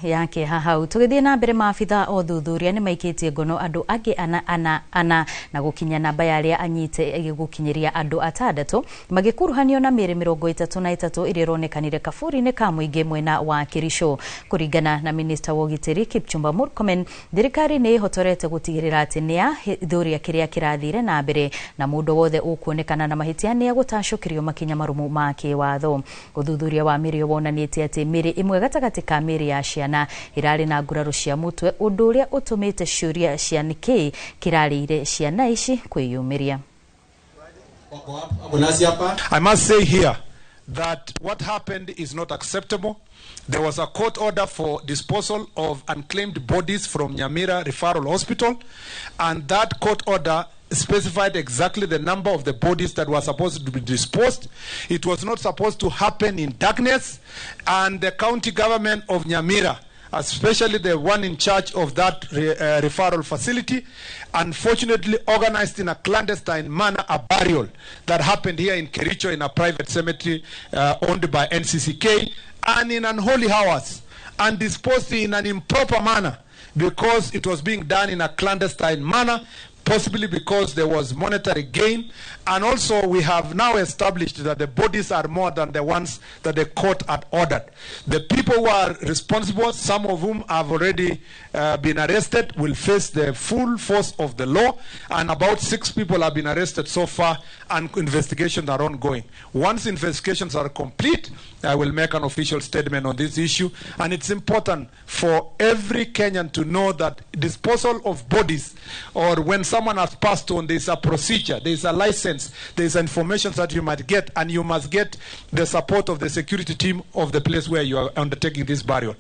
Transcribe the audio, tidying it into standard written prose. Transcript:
yake hahau tugithie na mbere maabitha o thuthuria ni maikitie ngono andu angi ana na gukinya namba ya aria anyite gukinyiria andu atandatu magikuruhanio na mĩĩrĩ 33 iria ironekanire kaburi-ini ka muingi mwena wa Kericho. Kuringana na minister wa ugitiri Kipchumba Murkomen, thirikari ni ihotorete gutigirira ati ni thuthuria kiria kirathire na mbere na mundu wothe ukuonekana na mahitia ni agutacukirio makinya marumu ma kiwatho. Uthuthuria wa mĩĩrĩ wonanitie ati mĩĩrĩ imwe gatagati ka mĩĩrĩ ya ciana irari na nguraro cia mutwe undu uria utumite ciuria cia niki kirarire ciana ici kwiyumiria. I must say here that what happened is not acceptable. There was a court order for disposal of unclaimed bodies from Nyamira Referral Hospital, and that court order specified exactly the number of the bodies that were supposed to be disposed. It was not supposed to happen in darkness, and the county government of Nyamira, especially the one in charge of that referral facility, unfortunately organized in a clandestine manner a burial that happened here in Kericho in a private cemetery owned by NCCK, and in unholy hours, and disposed in an improper manner because it was being done in a clandestine manner, possibly because there was monetary gain. And also we have now established that the bodies are more than the ones that the court had ordered. The people who are responsible, some of whom have already been arrested, will face the full force of the law, and about 6 people have been arrested so far, and investigations are ongoing. Once investigations are complete, I will make an official statement on this issue. And it's important for every Kenyan to know that disposal of bodies, or when someone has passed on, there is a procedure, there is a license, there is information that you might get, and you must get the support of the security team of the place where you are undertaking this burial.